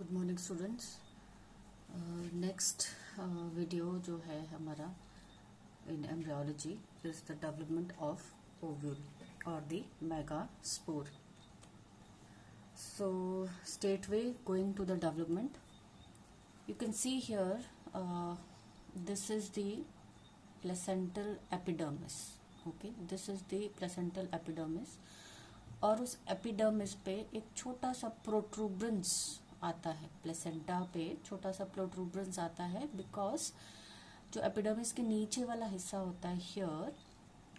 Good morning students. Next video जो है हमारा in embryology is the development of ovule और the megaspore. So straightway going to the development, you can see here this is the placental epidermis. Okay, this is the placental epidermis और उस epidermis पे एक छोटा सा प्रोट्रूबरेंस आता है। Placenta पे छोटा सा प्रोट्रूबरेंस आता है बिकॉज जो एपिडर्मिस के नीचे वाला हिस्सा होता है हियर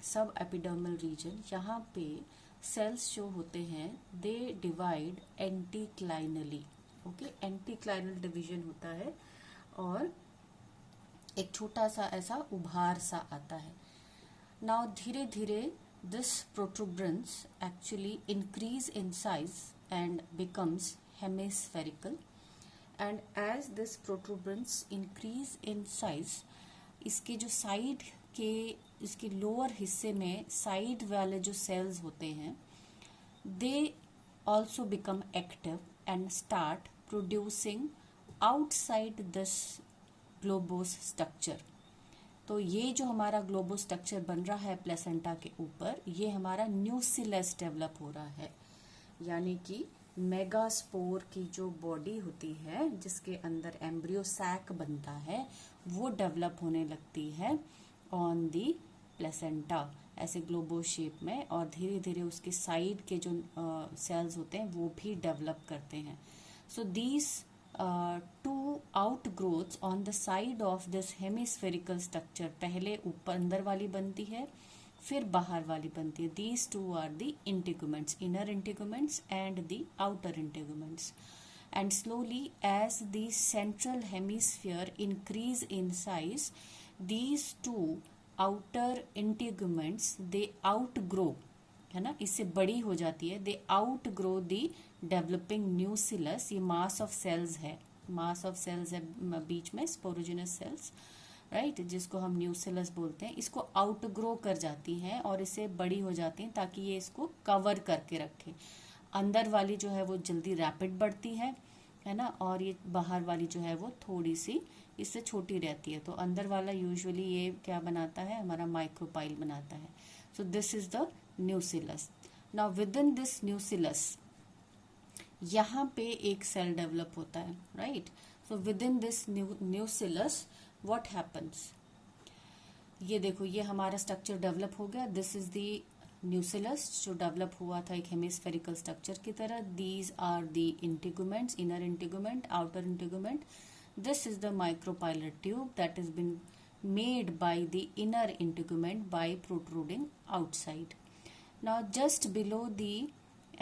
सब एपिडर्मल रीजन, यहाँ पे सेल्स जो होते हैं दे डिवाइड एंटीक्लाइनली। ओके, एंटीक्लाइनल डिवीजन होता है और एक छोटा सा ऐसा उभार सा आता है। नाउ धीरे धीरे this protuberance actually increase in size and becomes hemispherical, and as this protuberance increase in size, इसके जो साइड के इसके लोअर हिस्से में साइड वाले जो सेल्स होते हैं they also become active and start producing outside this globose structure. तो ये जो हमारा ग्लोबो स्ट्रक्चर बन रहा है प्लेसेंटा के ऊपर, ये हमारा न्यूसिलस डेवलप हो रहा है, यानी कि मेगास्पोर की जो बॉडी होती है जिसके अंदर एम्ब्रियो सैक बनता है वो डेवलप होने लगती है ऑन दी प्लेसेंटा ऐसे ग्लोबो शेप में, और धीरे धीरे उसके साइड के जो सेल्स होते हैं वो भी डेवलप करते हैं। So these two outgrowths on the side of this hemispherical structure, पहले ऊपर अंदर वाली बनती है फिर बाहर वाली बनती है। These two are the integuments, inner integuments and the outer integuments, and slowly as the central hemisphere increase in size, these two outer integuments they outgrow, है ना, इससे बड़ी हो जाती है। They outgrow the developing nucellus. ये mass of sales है, mass of sales है बीच में, स्पोरोजिनस सेल्स, राइट, जिसको हम न्यूसिलस बोलते हैं। इसको आउट ग्रो कर जाती हैं और इससे बड़ी हो जाती हैं ताकि ये इसको कवर करके रखे। अंदर वाली जो है वो जल्दी रैपिड बढ़ती है ना, और ये बाहर वाली जो है वो थोड़ी सी इससे छोटी रहती है। तो अंदर वाला यूजुअली ये क्या बनाता है, हमारा माइक्रोपाइल बनाता है। So this is the न्यूसिलस। Now with in this न्यूसिलस यहाँ पे एक सेल डेवलप होता है, right. So with in this न्यूसिलस what happens, ये देखो ये हमारा स्ट्रक्चर डेवलप हो गया। दिस इज द न्यूसिलस जो डेवलप हुआ था एक हेमिस्फेरिकल स्ट्रक्चर की तरह। These are the integuments, inner integument, outer integument. This is the micropylar tube that is been made by the inner integument by protruding outside. Now just below the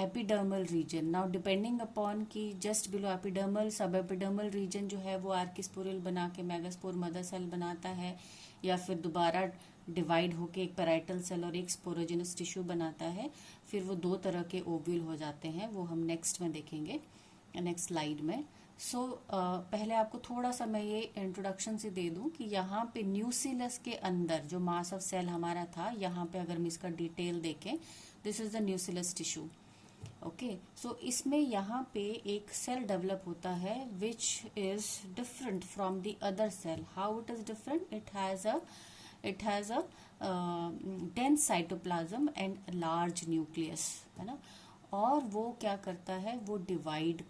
epidermal region, now depending upon कि just below epidermal subepidermal region जो है वो आर्किस्पोरिल बना के megaspore mother cell बनाता है, या फिर दोबारा डिवाइड होके एक पैराइटल सेल और एक स्पोरोजिनस टिश्यू बनाता है। फिर वो दो तरह के ओव्यूल हो जाते हैं, वो हम नेक्स्ट में देखेंगे, नेक्स्ट स्लाइड में। सो पहले आपको थोड़ा सा मैं ये इंट्रोडक्शन से दे दूं कि यहाँ पे न्यूसिलस के अंदर जो मास ऑफ सेल हमारा था, यहाँ पे अगर हम इसका डिटेल देखें, this is the nucellus tissue. Okay, so इसमें यहाँ पे एक सेल डेवलप होता है which is different from the other cell. How it is different, it has a dense cytoplasm and large nucleus, है ना। और वो क्या करता है, वो डिवाइड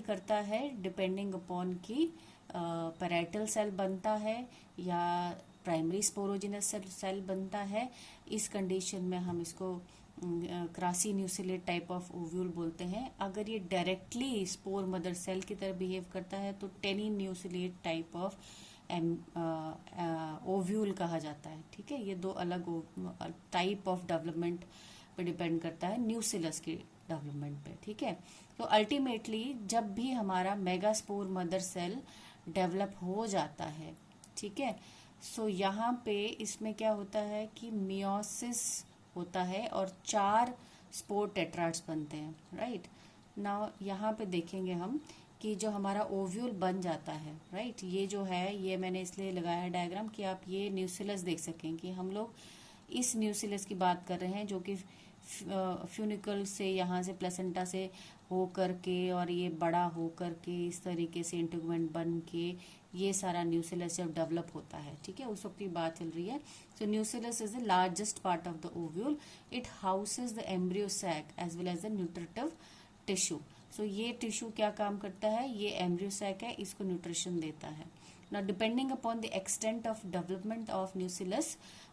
करता है डिपेंडिंग अपॉन की पैराइटल सेल बनता है या प्राइमरी स्पोरोजिनस सेल बनता है। इस कंडीशन में हम इसको क्रासी न्यूसिलेट टाइप ऑफ ओव्यूल बोलते हैं। अगर ये डायरेक्टली स्पोर मदर सेल की तरह बिहेव करता है तो टेनी न्यूसिलेट टाइप ऑफ ओव्यूल कहा जाता है। ठीक है, ये दो अलग टाइप ऑफ डेवलपमेंट पे डिपेंड करता है न्यूसिलस की डेवलपमेंट पे। ठीक है, तो अल्टीमेटली जब भी हमारा मेगास्पोर मदर सेल डेवलप हो जाता है, ठीक है, सो यहाँ पे इसमें क्या होता है कि मियोसिस होता है और 4 स्पोर टेट्राड्स बनते हैं, राइट। नाउ यहाँ पे देखेंगे हम कि जो हमारा ओव्यूल बन जाता है, राइट, ये जो है ये मैंने इसलिए लगाया है डायग्राम कि आप ये न्यूसिलस देख सकें कि हम लोग इस न्यूसिलस की बात कर रहे हैं जो कि फ्यूनिकल से, यहाँ से प्लेसेंटा से हो करके और ये बड़ा हो करके इस तरीके से इंटीगुमेंट बन के ये सारा न्यूसिलस जब डेवलप होता है, ठीक है, उस वक्त की बात चल रही है. So nucellus is the largest part of the ovule. It houses the embryo sac as well as the nutritive tissue. So ये टिश्यू क्या काम करता है, ये एम्ब्रियो सैक है, इसको न्यूट्रिशन देता है. Now, depending upon the extent of development of nucellus,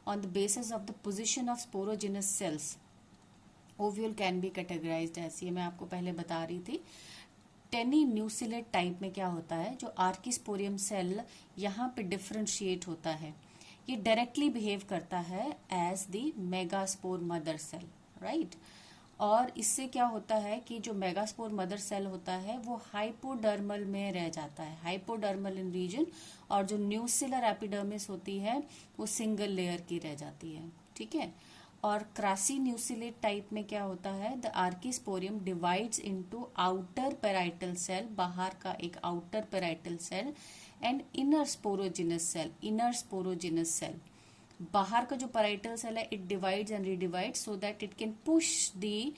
on the basis of the position of sporogenous cells, ovule can be categorized as, ये मैं आपको पहले बता रही थी. टेनी न्यूसिलेट टाइप में क्या होता है, जो आर्किस्पोरियम सेल यहाँ पे डिफ्रेंशिएट होता है, ये डायरेक्टली बिहेव करता है as the megaspore mother cell, right. और इससे क्या होता है कि जो मेगास्पोर मदर सेल होता है वो हाइपोडर्मल में रह जाता है, हाइपोडर्मल इन रीजन, और जो न्यूसिलर एपिडर्मिस होती है वो सिंगल लेयर की रह जाती है, ठीक है. और क्रासी न्यूसिलेट टाइप में क्या होता है, the archesporium divides into outer parietal cell, बाहर का एक outer parietal cell, and inner sporogenous cell, inner sporogenous cell. बाहर का जो पेराइटल सेल है it divides and redivides so that it can push the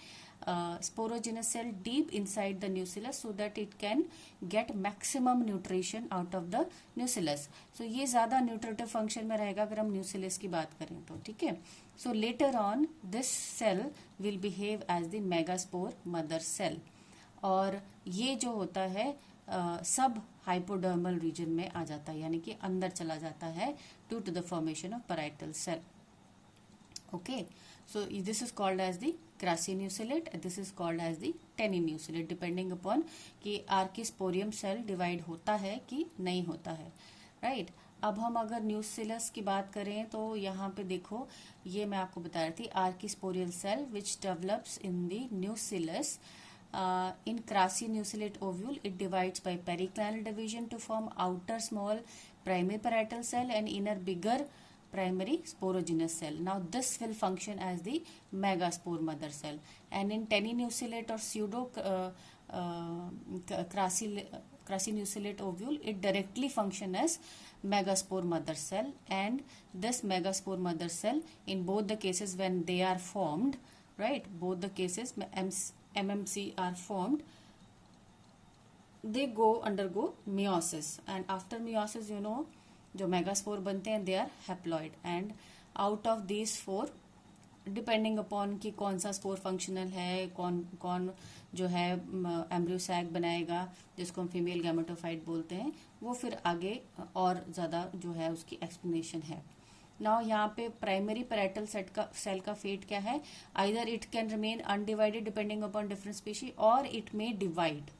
sporogenous cell deep inside the nucellus so that it can get maximum nutrition out of the nucellus. So ये ज्यादा nutritive function में रहेगा अगर हम न्यूसिलस की बात करें तो, ठीक है. So later on this cell will behave as the megaspore mother cell, और ये जो होता है सब हाइपोडर्मल रीजन में आ जाता है, यानी कि अंदर चला जाता है due to the formation of parietal cell. Okay, so this is called as the crassinucellate, this is called as the teninucellate, depending upon कि आर्किस्पोरियम सेल डिवाइड होता है कि नहीं होता है, राइट. अब हम अगर न्यूसिलस की बात करें तो यहाँ पे देखो, ये मैं आपको बता रही थी, archesporial cell which develops in the nucellus. In crassinucellate ovule, it divides by periclinal division to form outer small primary parietal cell and inner bigger primary sporogenous cell. Now, this will function as the megaspore mother cell. And in teninucellate or pseudo crassinucellate ovule, it directly functions as megaspore mother cell. And this megaspore mother cell, in both the cases when they are formed, right, both the cases MMC are formed, they undergo meiosis, and after meiosis, you know, जो megaspore बनते हैं they are haploid, and out of these four, depending upon कि कौन सा spore functional है, कौन जो है एम्ब्रियो सैक बनाएगा जिसको हम फीमेल गैमेटोफाइट बोलते हैं, वो फिर आगे और ज्यादा जो है उसकी एक्सप्लेनेशन है. नाउ यहाँ पे प्राइमरी पैराइटल सेल का फेट क्या है, either it can remain undivided depending upon different species, और it may divide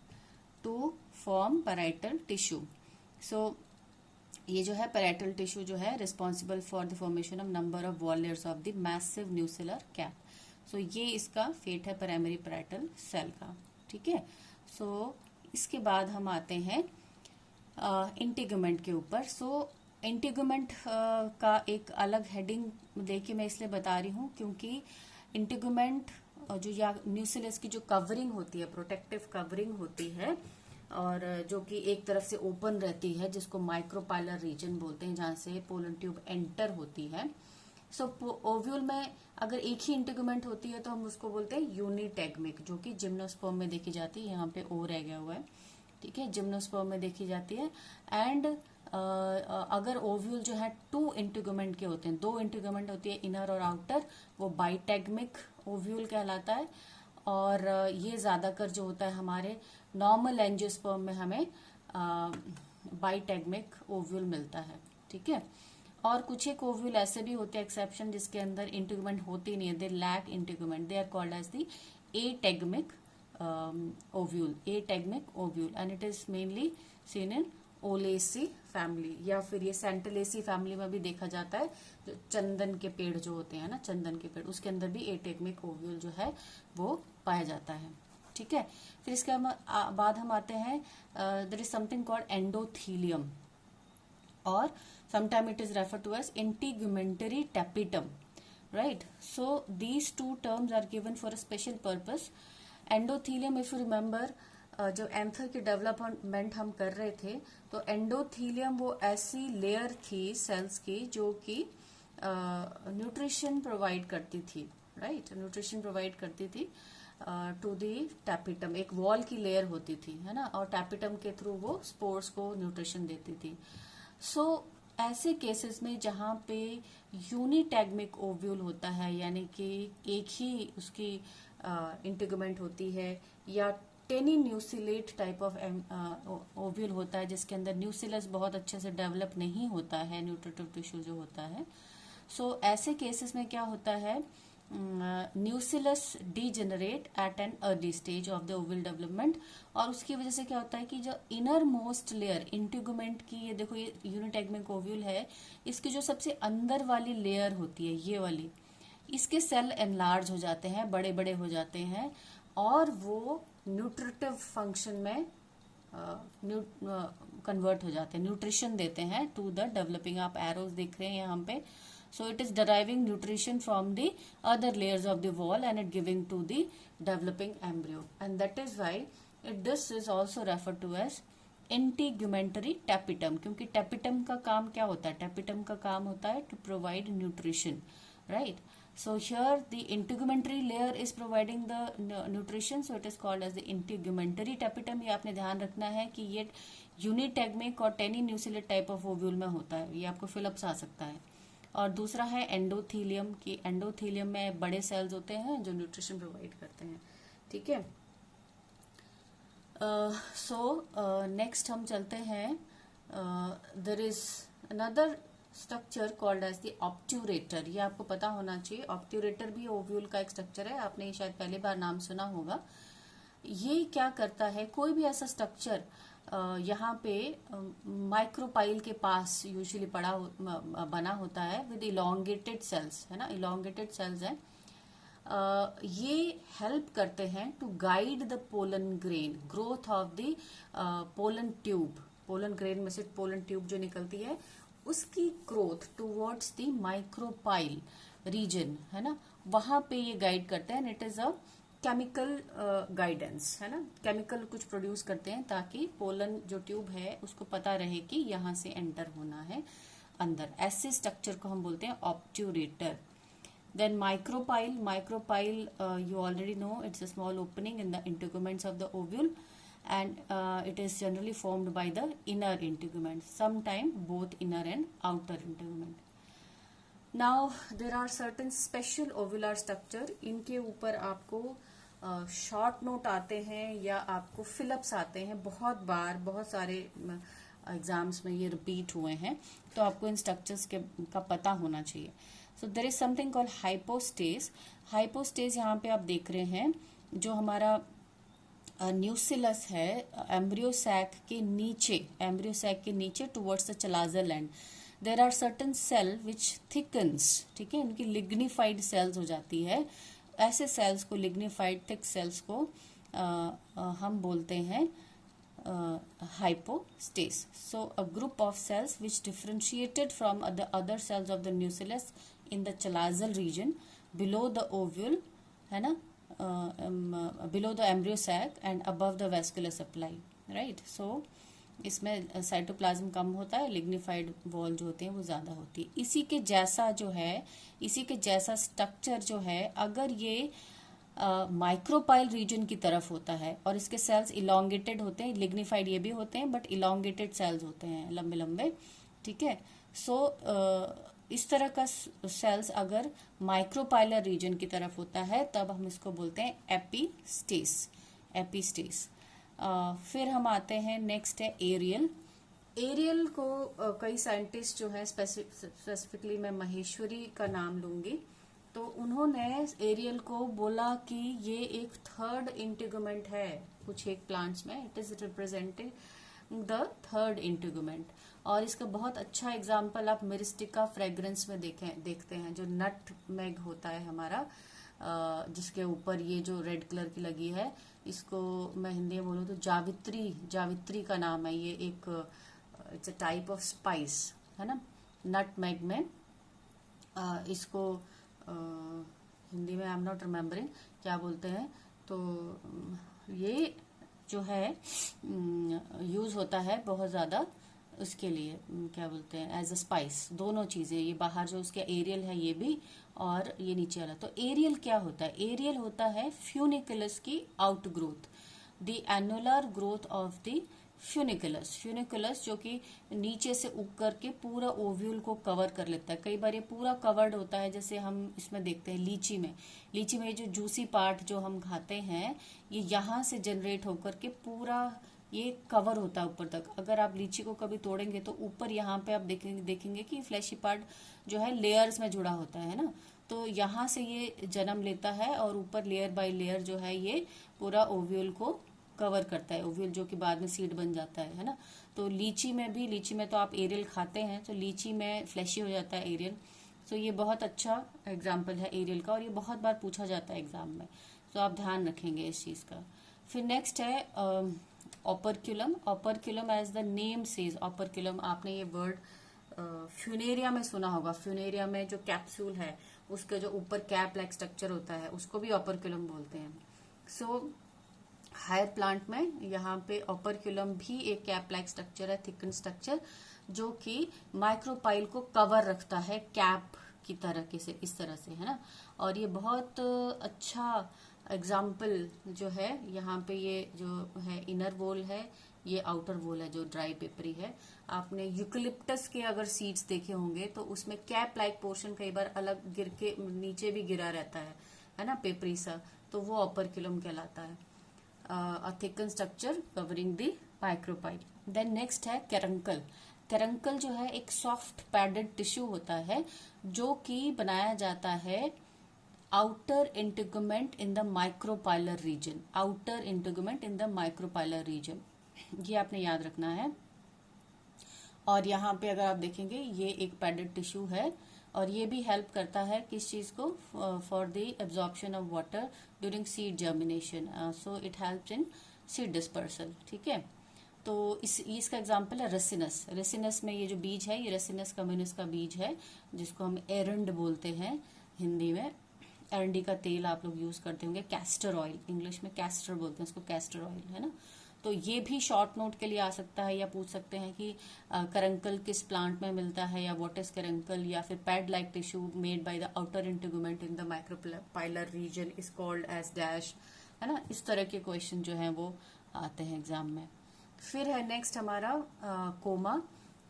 to form parietal tissue. So ये जो है पैराइटल टिश्यू जो है responsible for the formation of number of wall layers of the massive nucellar cap. So ये इसका fate है primary parietal cell का, ठीक है. सो इसके बाद हम आते हैं इंटीगुमेंट के ऊपर. सो इंटीगुमेंट का एक अलग हेडिंग देखिए मैं इसलिए बता रही हूँ क्योंकि इंटीगुमेंट जो या न्यूसिलस की जो कवरिंग होती है, प्रोटेक्टिव कवरिंग होती है, और जो कि एक तरफ से ओपन रहती है जिसको माइक्रोपाइलर रीजन बोलते हैं, जहाँ से पोलन ट्यूब एंटर होती है. सो ओव्यूल में अगर एक ही इंटीगुमेंट होती है तो हम उसको बोलते हैं यूनिटेगमिक, जो कि जिम्नोस्पर्म में देखी जाती है. यहाँ पे ओ रह गया हुआ है, ठीक है, जिम्नोस्पर्म में देखी जाती है. एंड अगर ओव्यूल जो है 2 इंटीगुमेंट के होते हैं, 2 इंटीगुमेंट होती है इनर और आउटर, वो बाइटेगमिक ओव्यूल कहलाता है. और ये ज्यादातर जो होता है हमारे नॉर्मल एंजियोस्पर्म में हमें बाइटेगमिक ओव्यूल मिलता है, ठीक है. और कुछ एक ओव्यूल ऐसे भी होते हैं एक्सेप्शन जिसके अंदर इंटीगुमेंट होती नहीं है, they lack integument, they are called as the ategmic ovule, ategmic ovule, and it is mainly seen in Oleaceae family, या फिर ये सेंटलेसी फैमिली में भी देखा जाता है. जो चंदन के पेड़ जो होते हैं ना, चंदन के पेड़, उसके अंदर भी एटेगमिक ओव्यूल जो है वो पाया जाता है, ठीक है. फिर इसके बाद हम आते हैं, there is something called endothelium, और sometime it is refer to as integumentary tapetum, right. So these 2 terms are given for a special purpose. Endothelium, if you remember, जब एंथर की डेवलपमेंट हम कर रहे थे तो एंडोथीलियम वो ऐसी लेयर थी सेल्स की जो कि न्यूट्रिशन प्रोवाइड करती थी, राइट, न्यूट्रिशन प्रोवाइड करती थी टू दी टैपिटम, एक वॉल की लेयर होती थी, है ना, और टैपिटम के थ्रू वो स्पोर्स को न्यूट्रिशन देती थी. सो ऐसे केसेस में जहां पे यूनिटैगमिक ओव्यूल होता है, यानी कि एक ही उसकी इंटीग्यूमेंट होती है, या टेनी न्यूसिलेट टाइप ऑफ ओव्यूल होता है जिसके अंदर न्यूसिलस बहुत अच्छे से डेवलप नहीं होता है, न्यूट्रिटिव टिश्यू जो होता है. सो ऐसे केसेस में क्या होता है, nucellus degenerate at an early stage of the ovule development, और उसकी वजह से क्या होता है कि जो इनर मोस्ट लेयर इंटीग्यूमेंट की, ये देखो ये यूनिटैगमिक ओव्यूल है, इसकी जो सबसे अंदर वाली लेयर होती है ये वाली, इसके सेल एनलार्ज हो जाते हैं, बड़े बड़े हो जाते हैं, और वो न्यूट्रिटिव फंक्शन में कन्वर्ट हो जाते हैं, न्यूट्रिशन देते हैं टू द डेवलपिंग. आप एरोज देख रहे हैं यहाँ पे. So it is deriving nutrition from the other layers of the wall and it giving to the developing embryo, and that is why this is also referred to as integumentary tapetum, क्योंकि tapetum का काम क्या होता है, tapetum का काम होता है to provide nutrition, right? So here the integumentary layer is providing the nutrition, so it is called as the integumentary tapetum. ये आपने ध्यान रखना है कि ये यूनिटैगमिक और टेनी न्यूसिलेट टाइप ऑफ ओव्यूल में होता है, ये आपको फिलअप्स आ सकता है. और दूसरा है एंडोथीलियम, की एंडोथीलियम में बड़े सेल्स होते हैं जो न्यूट्रिशन प्रोवाइड करते हैं. ठीक है. सो नेक्स्ट हम चलते हैं. There is another structure called as the obturator. ये आपको पता होना चाहिए, ऑब्ट्यूरेटर भी ओव्यूल का एक स्ट्रक्चर है, आपने शायद पहली बार नाम सुना होगा. ये क्या करता है, कोई भी ऐसा स्ट्रक्चर यहाँ पे माइक्रोपाइल के पास यूजुअली बना होता है विद इलोंगेटेड सेल्स, है ना, इलोंगेटेड सेल्स हैं. ये हेल्प करते हैं to guide the pollen grain, growth of the pollen tube. Pollen grain में से पोलन ट्यूब जो निकलती है उसकी growth towards the micropyle region, है ना, वहां पे ये गाइड करते हैं. It is a chemical guidance, है ना, केमिकल कुछ प्रोड्यूस करते हैं ताकि पोलन जो ट्यूब है उसको पता रहे कि यहाँ से एंटर होना है अंदर. ऐसे स्ट्रक्चर को हम बोलते हैं obturator. Then micropyle, micropyle you already know, it's a small opening in the integuments of the ovule and it is generally formed by the inner integument, sometime both inner and outer integument. Now there are certain special ovular structure, इनके ऊपर आपको short note आते हैं या आपको fill-ups आते हैं बहुत बार, बहुत सारे एग्जाम्स में ये रिपीट हुए हैं, तो आपको इन स्ट्रक्चर्स का पता होना चाहिए. So there is something called hypostase. Hypostase यहाँ पे आप देख रहे हैं, जो हमारा न्यूसिलस है एम्ब्रियो सैक के नीचे towards the chalazal end, there are certain cell which thickens. ठीक है, इनकी लिग्निफाइड सेल्स हो जाती है. ऐसे सेल्स को, लिग्निफाइड थिक सेल्स को हम बोलते हैं hypostase. So a group of cells which differentiated from the other cells of the nucellus in the chalazal region below the ovule, है ना, below the embryo sac and above the vascular supply, right? So इसमें cytoplasm कम होता है, lignified wall जो होते हैं वो ज्यादा होती है. इसी के जैसा जो है, इसी के जैसा स्ट्रक्चर जो है, अगर ये माइक्रोपाइल रीजन की तरफ होता है और इसके सेल्स इलोंगेटेड होते हैं, लिग्निफाइड ये भी होते हैं बट इलोंगेटेड सेल्स होते हैं, लंबे लंबे. ठीक है. सो इस तरह का सेल्स अगर माइक्रोपाइलर रीजन की तरफ होता है तब हम इसको बोलते हैं एपिस्टेस. एपिस्टेस. फिर हम आते हैं, नेक्स्ट है एरियल. एरियल को कई साइंटिस्ट जो है, स्पेसिफिकली मैं महेश्वरी का नाम लूंगी, तो उन्होंने एरियल को बोला कि ये एक थर्ड इंटीग्यूमेंट है कुछ एक प्लांट्स में. It is representing the third integument. और इसका बहुत अच्छा एग्जाम्पल आप मिरिस्टिका फ्रेग्रेंस में देखते हैं, जो नट मैग होता है हमारा, जिसके ऊपर ये जो रेड कलर की लगी है, इसको मैं हिंदी में बोलूँ तो जावित्री का नाम है. ये एक it's a type of spice, है ना, नट मैग में. इसको हिंदी में आई एम नॉट रिमेम्बरिंग क्या बोलते हैं. तो ये जो है यूज होता है बहुत ज्यादा उसके लिए क्या बोलते हैं, एज अ स्पाइस, दोनों चीजें, ये बाहर जो उसके एरियल है ये भी, और ये नीचे वाला। तो एरियल क्या होता है? एरियल होता है फ्यूनिकुलस की out growth, the annular growth of the funiculus. Funiculus जो कि नीचे से उग करके पूरा ओव्यूल को कवर कर लेता है। कई बार ये पूरा कवर्ड होता है, जैसे हम इसमें देखते हैं लीची में। लीची में जो जूसी पार्ट जो हम खाते हैं, ये यहाँ से जनरेट होकर के पूरा ये कवर होता है ऊपर तक। अगर आप लीची को कभी तोड़ेंगे तो ऊपर यहाँ पे आप देखेंगे कि फ्लैशी पार्ट जो है लेयर्स में जुड़ा होता है ना। तो यहाँ से ये जन्म लेता है और ऊपर लेयर बाय लेयर जो है ये पूरा ओव्यूल को कवर करता है, ओव्यूल जो कि बाद में सीड बन जाता है ना। तो लीची में भी, लीची में तो आप एरियल खाते हैं, तो लीची में फ्लैशी हो जाता है एरियल। तो ये बहुत अच्छा एग्जाम्पल है एरियल का, और ये बहुत बार पूछा जाता है एग्जाम में, तो आप ध्यान रखेंगे इस चीज का। फिर नेक्स्ट है operculum. Operculum as the name says, operculum, आपने ये वर्ड फ्यूनेरिया में सुना होगा। फ्यूनेरिया में जो कैप्सूल है उसके जो ऊपर कैप लाइक स्ट्रक्चर होता है उसको भी ऑपरक्यूलम बोलते हैं। सो हायर प्लांट में यहाँ पे ऑपरक्यूलम भी एक कैप लाइक स्ट्रक्चर है, थिकन स्ट्रक्चर, जो कि माइक्रोपाइल को कवर रखता है कैप की तरह के से, इस तरह से, है ना। और ये बहुत अच्छा एग्जाम्पल जो है, यहाँ पे ये जो है इनर वॉल है, ये आउटर वॉल है जो ड्राई पेपरी है। आपने यूकलिप्टस के अगर सीड्स देखे होंगे तो उसमें कैप लाइक पोर्शन कई बार अलग गिर के नीचे भी गिरा रहता है ना, पेपरी सा, तो वो ऑपरक्यूलम कहलाता है। a thickened structure covering the micropyle. Then next है कैरंकल। कैरंकल जो है एक सॉफ्ट पैडेड टिश्यू होता है जो कि बनाया जाता है outer integument in the micropylar region. Outer integument in the micropylar region, ये आपने याद रखना है। और यहाँ पे अगर आप देखेंगे ये एक पैडेड टिश्यू है, और ये भी हेल्प करता है किस चीज को, for the absorption of water during seed germination, so it helps in seed dispersal. ठीक है, तो इसका एग्जांपल है रेसिनस। रेसिनस में ये जो बीज है, ये रेसिनस कम्युनिस का बीज है, जिसको हम एरंड बोलते हैं हिंदी में। एरंडी का तेल आप लोग यूज करते होंगे, कैस्टर ऑयल, इंग्लिश में कैस्टर बोलते हैं इसको, कैस्टर ऑयल, है ना। तो ये भी शॉर्ट नोट के लिए आ सकता है, या पूछ सकते हैं कि करंकल किस प्लांट में मिलता है, या व्हाट इज करंकल, या फिर pad like tissue made by the outer integument in the micropylar region is called as dash, है ना। इस तरह के क्वेश्चन जो है वो आते हैं एग्जाम में। फिर है नेक्स्ट हमारा coma.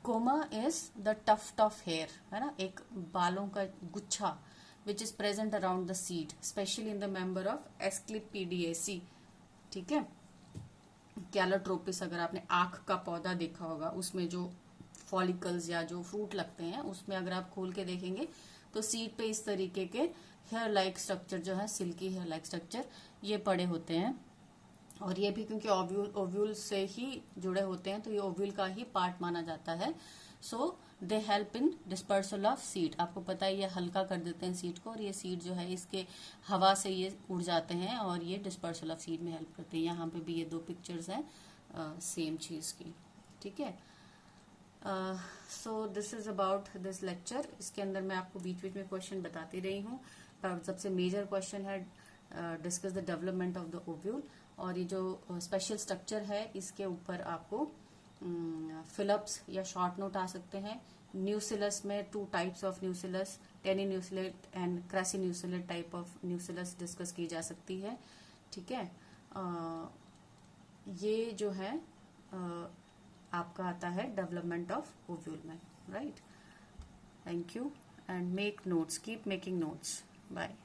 Coma is the tuft of hair, है ना, एक बालों का गुच्छा which is present around the seed, specially in the member of Asclepiadaceae. ठीक है, कैलोट्रोपिस, अगर आपने आंख का पौधा देखा होगा, उसमें जो फॉलिकल्स या जो फ्रूट लगते हैं उसमें अगर आप खोल के देखेंगे तो सीड पे इस तरीके के हेयर लाइक स्ट्रक्चर जो है, सिल्की हेयर लाइक स्ट्रक्चर, ये पड़े होते हैं। और ये भी क्योंकि ओव्यूल से ही जुड़े होते हैं, तो ये ओव्यूल का ही पार्ट माना जाता है। So they help in dispersal of seed. आपको पता है ये हल्का कर देते हैं सीड को, और ये सीड जो है इसके हवा से ये उड़ जाते हैं और ये डिस्पर्सल ऑफ सीड में हेल्प करते हैं। यहाँ पे भी ये दो पिक्चर्स हैं सेम चीज की। ठीक है, so this is about this lecture. इसके अंदर मैं आपको बीच बीच में क्वेश्चन बताती रही हूँ। सबसे मेजर क्वेश्चन है discuss the development of the ovule, और ये जो स्पेशल स्ट्रक्चर है इसके ऊपर आपको फिलअप्स या शॉर्ट नोट आ सकते हैं। न्यूसिलस में 2 types of nucellus, tenuinucellate and crassinucellate type of nucellus discuss की जा सकती है। ठीक है, ये जो है आपका आता है डेवलपमेंट ऑफ ओव्यूल में, right. Thank you and make notes, keep making notes. Bye.